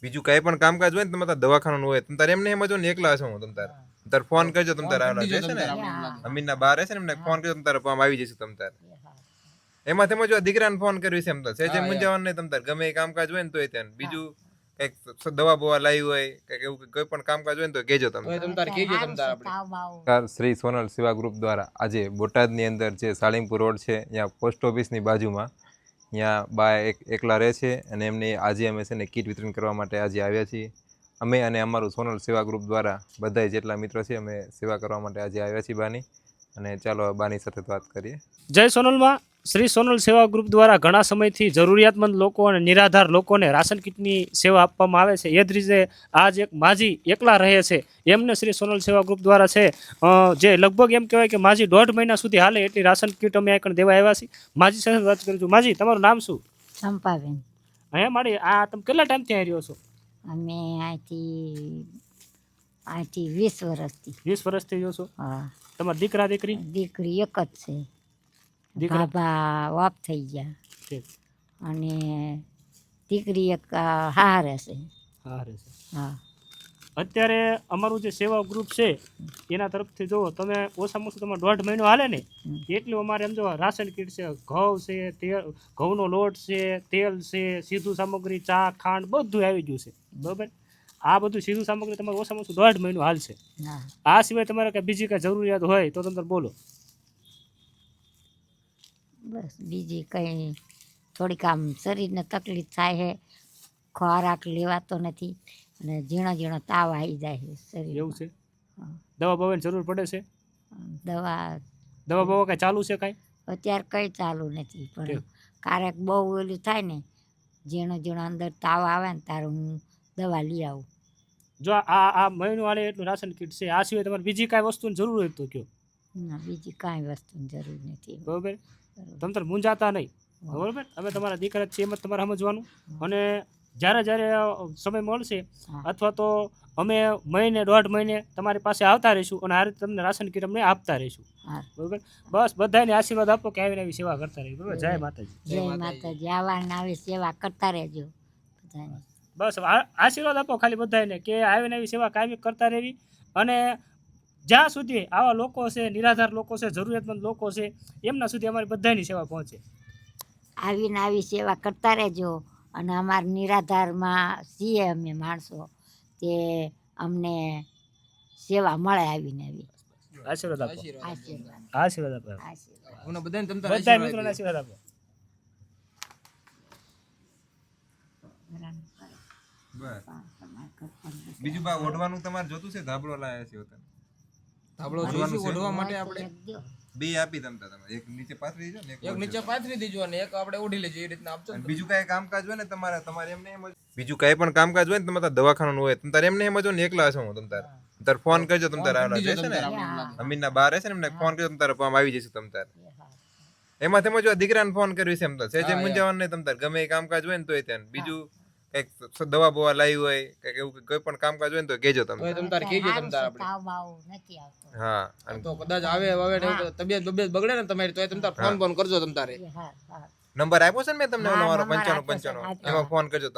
બીજું કઈ પણ કામકાજ હોય ને તમારે દવાખાનું હોય તમારે એમને એમ જ એકલા હશો હું તમારે ફોન કરજો તમારે આવડા જશે ને અમીનના બાર હશે ને એમને ફોન કરજો તમારે આમ આવી જશે તમારે એમાં તમે જો દીકરાને ફોન કર્યું છે એમ તો સેજે મૂંઝાવાનું નહીં તમારે ગમે એ કામકાજ હોય ને તોય ત્યાં બીજું કઈક દવા બવા લાવી હોય કઈક એવું કોઈ પણ કામકાજ હોય ને તો કહેજો તમે શ્રી સોનલ સેવા ગ્રુપ દ્વારા આજે બોટાદની અંદર જે સાળીંગપુર રોડ છે ત્યાં પોસ્ટ ઓફિસની બાજુમાં ત્યાં બા એકલા રહે છે અને એમને આજે અમે છે ને કીટ વિતરણ કરવા માટે આજે આવ્યા છીએ અમે અને અમારું સોનલ સેવા ગ્રુપ દ્વારા બધા જેટલા મિત્રો છે અમે સેવા કરવા માટે આજે આવ્યા છીએ બાની અને ચાલો બાની સાથે વાત કરીએ. જય સોનલમાં શ્રી સોનલ સેવા ગ્રુપ દ્વારા ઘણા સમયથી જરૂરિયાતમંદ લોકો અને નિરાધાર લોકોને રાશન કીટની સેવા આપવામાં આવે છે. એ જ રીતે આજ એક માજી એકલા રહે છે એમને શ્રી સોનલ સેવા ગ્રુપ દ્વારા છે જે લગભગ એમ કહેવાય કે માજી 1.5 મહિના સુધી હાલે એટલી રાશન કીટ અમે આ દેવા આવ્યા છીએ. માજી સાથે વાત કરું છું. માજી, તમારું નામ શું? ચંપાબેન. હે માડી, આ તમે કેટલા ટાઈમથી આવી રહ્યો છો? અમે અહીંથી 20 વર્ષથી. 20 વર્ષથી રહ્યો છો? હા. તમારા દીકરા દીકરી? દીકરી એક જ છે. બાબા વાપ થઈ ગયા ઠીક. અને દીકરી એક હારે છે. હારે છે. હા. અત્યારે અમારું જે સેવા ગ્રુપ છે એના તરફથી જુઓ તમે ઓછામાં ઓછું તમારે 1.5 મહિનો હાલે ને એટલું અમારે એમ જો રાશન કીટ છે, ઘઉં છે, તેલ, ઘઉંનો લોટ છે, તેલ છે, સીધું સામગ્રી, ચા, ખાંડ બધું આવી ગયું છે. બરાબર? આ બધું સીધું સામગ્રી તમારે ઓછામાં ઓછું 1.5 મહિનો હાલશે. આ સિવાય તમારે કંઈ બીજી કાંઈ જરૂરિયાત હોય તો તમે બોલો. બસ બીજી કંઈ થોડીક આમ શરીરને તકલીફ થાય છે, ખોરાક લેવાતો નથી અને ઝીણો ઝીણો તાવ આવી જાય છે શરીર. એવું છે? દવા બવાની જરૂર પડે છે? દવા બવા કાંઈ ચાલુ છે કાંઈ? અત્યારે કંઈ ચાલુ નથી પણ ક્યારેક બહુ ઓલું થાય ને ઝીણો ઝીણો અંદર તાવ આવે ને ત્યારે હું દવા લઈ આવું. જો આ મહિનો હાલે એટલું રાશન કીટ છે, આ સિવાય તમારે બીજી કાંઈ વસ્તુની જરૂર હોય તો કહો. ના, બીજી કાંઈ વસ્તુની જરૂર નથી. બરાબર? તમે તાર મૂંઝાતા નહીં. બરાબર? અમે તમારા દીકરા છીએ એમ જ તમારે સમજવાનું. અને જ્યારે જ્યારે સમય મળશે અથવા તો અમે મહિને 1.5 મહિને તમારી પાસે આવતા રહીશું અને આ રીતે તમને રાશન કીટ અમને આપતા રહીશું. બરાબર? બસ બધાને આશીર્વાદ આપો કે આવીને આવી સેવા કરતા રહીશું. બરાબર? જય માતાજી. જય માતાજી. આવાને આવી સેવા કરતા રહેજો બધાને. બસ આશીર્વાદ આપો ખાલી બધાને કે આવીને આવી સેવા કાયમી કરતા રહેવી. અને જ્યાં સુધી આવા લોકો છે, નિરાધાર લોકો છે, જરૂરિયાતમંદ લોકો છે એમના સુધી અમારી બધાની સેવા પહોંચે. આવીને આવી સેવા કરતા રહેજો. અને અમારા નિરાધારમાં છીએ અમે માણસો તે અમને સેવા મળે આવીને આવી. આશીર્વાદ આપો. આશીર્વાદ આપો. આશીર્વાદ બધા મિત્રોને આશીર્વાદ આપો. બીજું બા ઓઢવાનું તમારે જોતું છે? ધાબળો લાયા છે ધાબળો જોઈશું ઓઢવા માટે આપણે બે આપી તમે એક નીચે પાથરી દેજો ને એક નીચે પાથરી દેજો અને એક આપણે ઓઢી લેજો. એ રીતના આપજો. બીજું કઈ કામકાજ હોય ને તમારે એમને એમ બીજું કઈ પણ કામકાજ હોય ને તમારે દવાખાનું હોય તમારે એમને એમ જ એકલા હશો હું તમારે ફોન કરજો તમારે આવડા જશે ને અમીનના બાર હશે ને એમને ફોન કરજો તમારે આમ આવી જશે તમારે એમાં તમે જો દીકરાને ફોન કર્યું છે એમ તો સેજે મૂંઝાવાનું નહીં તમારે ગમે એ કામકાજ હોય ને તોય ત્યાં બીજું કઈક દવા બવા લાવી હોય કઈક એવું કોઈ પણ કામકાજ હોય ને તો કહેજો તમે. હા તો કદાચ આવે તબિયત બગડે ને તમારી તો તમે ફોન કરજો. તમારે નંબર આપ્યો છે ને મેં તમને 95 95 એમાં ફોન કરજો.